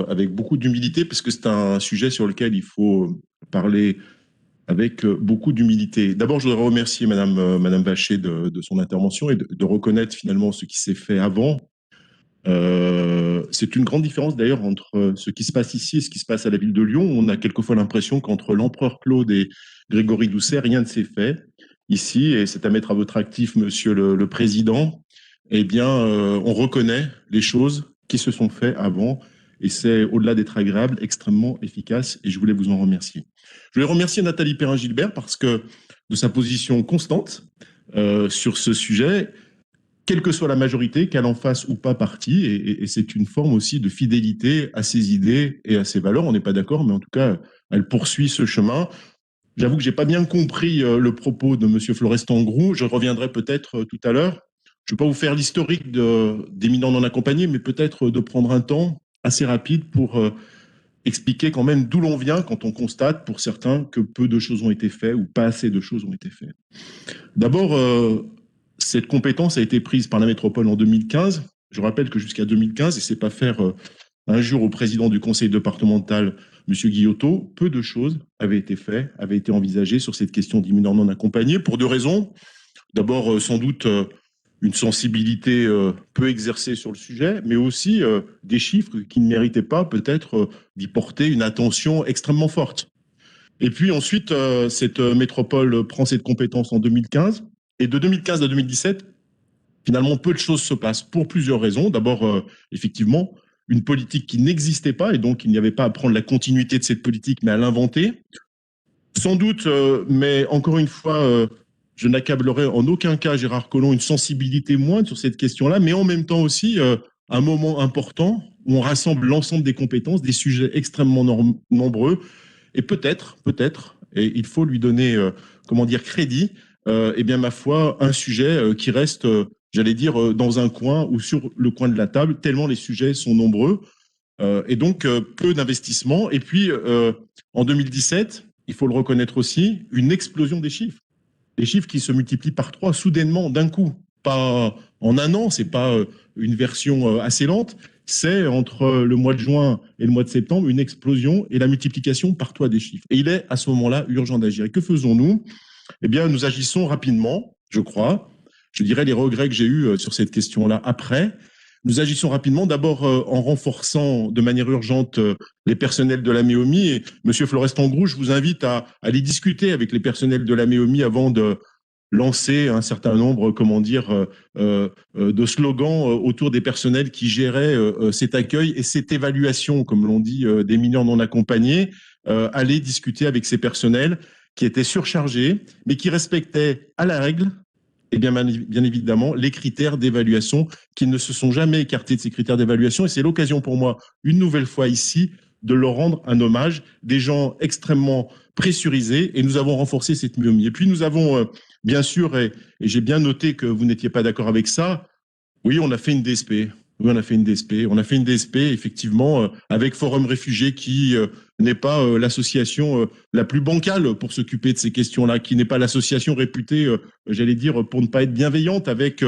avec beaucoup d'humilité, parce que c'est un sujet sur lequel il faut parler avec beaucoup d'humilité. D'abord, je voudrais remercier Madame Vacher de son intervention et de reconnaître finalement ce qui s'est fait avant. C'est une grande différence d'ailleurs entre ce qui se passe ici et ce qui se passe à la ville de Lyon. On a quelquefois l'impression qu'entre l'empereur Claude et Grégory Doucet, rien ne s'est fait ici, et c'est à mettre à votre actif, Monsieur le Président. Eh bien, on reconnaît les choses qui se sont faites avant, et c'est, au-delà d'être agréable, extrêmement efficace, et je voulais vous en remercier. Je voulais remercier Nathalie Perrin-Gilbert parce que de sa position constante sur ce sujet, quelle que soit la majorité, qu'elle en fasse ou pas partie, et c'est une forme aussi de fidélité à ses idées et à ses valeurs. On n'est pas d'accord, mais en tout cas, elle poursuit ce chemin. J'avoue que j'ai pas bien compris le propos de Monsieur Florestan-Groux. Je reviendrai peut-être tout à l'heure. Je ne vais pas vous faire l'historique d'éminents non accompagnés, mais peut-être de prendre un temps assez rapide pour expliquer quand même d'où l'on vient quand on constate, pour certains, que peu de choses ont été faites ou pas assez de choses ont été faites. D'abord, cette compétence a été prise par la métropole en 2015. Je rappelle que jusqu'à 2015, et c'est pas faire un jour au président du conseil départemental, M. Guillotot, peu de choses avaient été faites, avaient été envisagées sur cette question d'imminents non accompagnés, pour deux raisons. D'abord, sans doute, une sensibilité peu exercée sur le sujet, mais aussi des chiffres qui ne méritaient pas peut-être d'y porter une attention extrêmement forte. Et puis ensuite, cette métropole prend cette compétence en 2015, et de 2015 à 2017, finalement, peu de choses se passent pour plusieurs raisons. D'abord, effectivement, une politique qui n'existait pas, et donc il n'y avait pas à prendre la continuité de cette politique, mais à l'inventer. Sans doute, mais encore une fois, je n'accablerai en aucun cas Gérard Collomb une sensibilité moindre sur cette question-là, mais en même temps aussi un moment important où on rassemble l'ensemble des compétences, des sujets extrêmement nombreux, et peut-être, et il faut lui donner, crédit, eh bien, ma foi, un sujet qui reste, j'allais dire, dans un coin ou sur le coin de la table, tellement les sujets sont nombreux, et donc peu d'investissement. Et puis, en 2017, il faut le reconnaître aussi, une explosion des chiffres. Des chiffres qui se multiplient par 3 soudainement, d'un coup. Pas en un an, c'est pas une version assez lente, c'est entre le mois de juin et le mois de septembre une explosion et la multiplication par 3 des chiffres. Et il est à ce moment-là urgent d'agir. Et que faisons-nous? Eh bien, nous agissons rapidement, je crois. Je dirais les regrets que j'ai eus sur cette question-là après. Nous agissons rapidement, d'abord en renforçant de manière urgente les personnels de la MEOMI. Et Monsieur Florestan-Groux, je vous invite à aller discuter avec les personnels de la MEOMI avant de lancer un certain nombre, de slogans autour des personnels qui géraient cet accueil et cette évaluation, comme l'on dit, des mineurs non accompagnés. Aller discuter avec ces personnels qui étaient surchargés, mais qui respectaient à la règle, et bien évidemment, les critères d'évaluation, qui ne se sont jamais écartés de ces critères d'évaluation. Et c'est l'occasion pour moi, une nouvelle fois ici, de leur rendre un hommage, des gens extrêmement pressurisés, et nous avons renforcé cette myomie. Et puis nous avons, bien sûr, et j'ai bien noté que vous n'étiez pas d'accord avec ça, oui, on a fait une DSP. Oui, on a fait une DSP. On a fait une DSP, effectivement, avec Forum Réfugiés, qui n'est pas l'association la plus bancale pour s'occuper de ces questions-là, qui n'est pas l'association réputée, j'allais dire, pour ne pas être bienveillante avec,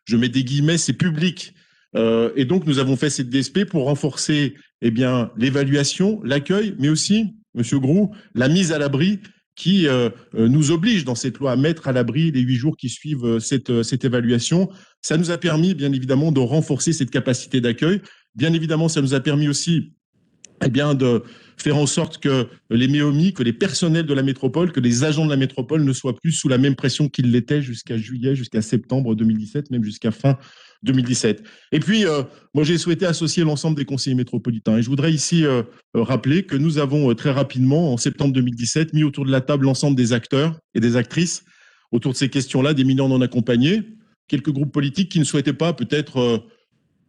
je mets des guillemets, c'est public. Et donc, nous avons fait cette DSP pour renforcer, eh bien, l'évaluation, l'accueil, mais aussi, Monsieur Groux, la mise à l'abri qui nous oblige dans cette loi à mettre à l'abri les 8 jours qui suivent cette évaluation. Ça nous a permis, bien évidemment, de renforcer cette capacité d'accueil. Bien évidemment, ça nous a permis aussi, eh bien, de faire en sorte que les MEOMI, que les personnels de la métropole, que les agents de la métropole ne soient plus sous la même pression qu'ils l'étaient jusqu'à juillet, jusqu'à septembre 2017, même jusqu'à fin 2017. Et puis, moi, j'ai souhaité associer l'ensemble des conseillers métropolitains. Et je voudrais ici rappeler que nous avons très rapidement, en septembre 2017, mis autour de la table l'ensemble des acteurs et des actrices autour de ces questions-là, des mineurs non accompagnés. Quelques groupes politiques qui ne souhaitaient pas peut-être,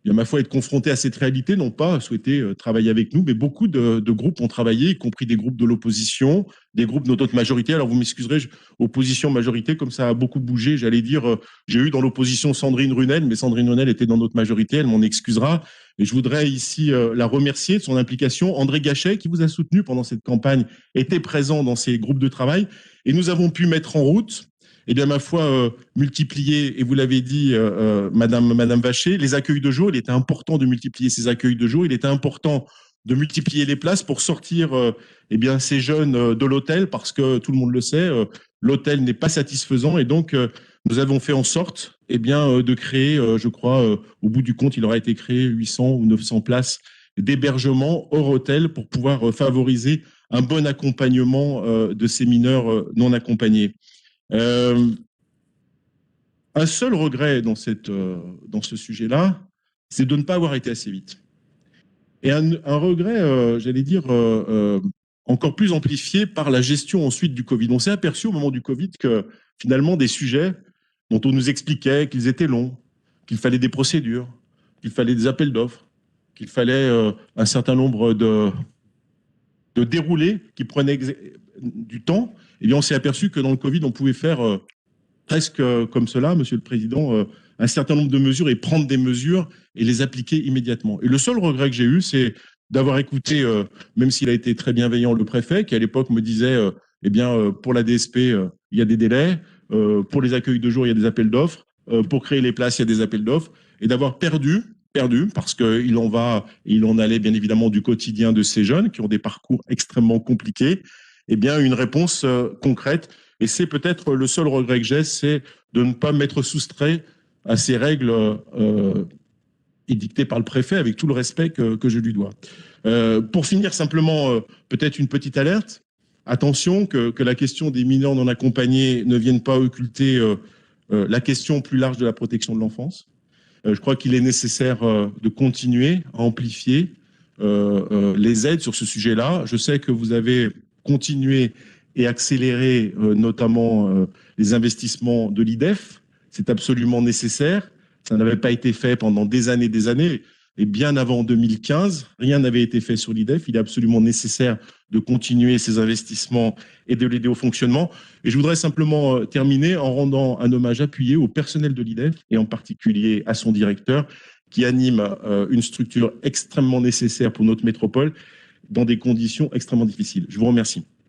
bien ma foi, être confrontés à cette réalité, n'ont pas souhaité travailler avec nous, mais beaucoup de groupes ont travaillé, y compris des groupes de l'opposition, des groupes de notre majorité. Alors vous m'excuserez, opposition-majorité, comme ça a beaucoup bougé, j'allais dire, j'ai eu dans l'opposition Sandrine Runel, mais Sandrine Runel était dans notre majorité, elle m'en excusera. Et je voudrais ici la remercier de son implication. André Gachet, qui vous a soutenu pendant cette campagne, était présent dans ces groupes de travail. Et nous avons pu mettre en route eh bien, ma foi, multiplier, et vous l'avez dit, Madame Vacher, les accueils de jour, il était important de multiplier ces accueils de jour, il était important de multiplier les places pour sortir eh bien, ces jeunes de l'hôtel, parce que tout le monde le sait, l'hôtel n'est pas satisfaisant, et donc nous avons fait en sorte eh bien, de créer, je crois, au bout du compte, il aura été créé 800 ou 900 places d'hébergement hors hôtel pour pouvoir favoriser un bon accompagnement de ces mineurs non accompagnés. Un seul regret dans ce sujet-là, c'est de ne pas avoir été assez vite. Et un regret, j'allais dire, encore plus amplifié par la gestion ensuite du Covid. On s'est aperçu au moment du Covid que finalement des sujets dont on nous expliquait qu'ils étaient longs, qu'il fallait des procédures, qu'il fallait des appels d'offres, qu'il fallait un certain nombre de déroulés qui prenaient du temps, eh bien on s'est aperçu que dans le Covid, on pouvait faire presque comme cela, Monsieur le Président, un certain nombre de mesures et prendre des mesures et les appliquer immédiatement. Et le seul regret que j'ai eu, c'est d'avoir écouté, même s'il a été très bienveillant, le préfet, qui à l'époque me disait, eh bien, pour la DSP, il y a des délais, pour les accueils de jour, il y a des appels d'offres, pour créer les places, il y a des appels d'offres, et d'avoir perdu, parce qu'il en allait bien évidemment du quotidien de ces jeunes qui ont des parcours extrêmement compliqués, eh bien, une réponse concrète. Et c'est peut-être le seul regret que j'ai, c'est de ne pas m'être soustrait à ces règles édictées par le préfet, avec tout le respect que je lui dois. Pour finir, simplement, peut-être une petite alerte. Attention que la question des mineurs non accompagnés ne vienne pas occulter la question plus large de la protection de l'enfance. Je crois qu'il est nécessaire de continuer à amplifier les aides sur ce sujet-là. Je sais que vous avez continué et accéléré notamment les investissements de l'IDEF. C'est absolument nécessaire. Ça n'avait pas été fait pendant des années, et bien avant 2015, rien n'avait été fait sur l'IDEF. Il est absolument nécessaire de continuer ces investissements et de l'aider au fonctionnement. Et je voudrais simplement terminer en rendant un hommage appuyé au personnel de l'IDEF, et en particulier à son directeur, qui anime une structure extrêmement nécessaire pour notre métropole dans des conditions extrêmement difficiles. Je vous remercie.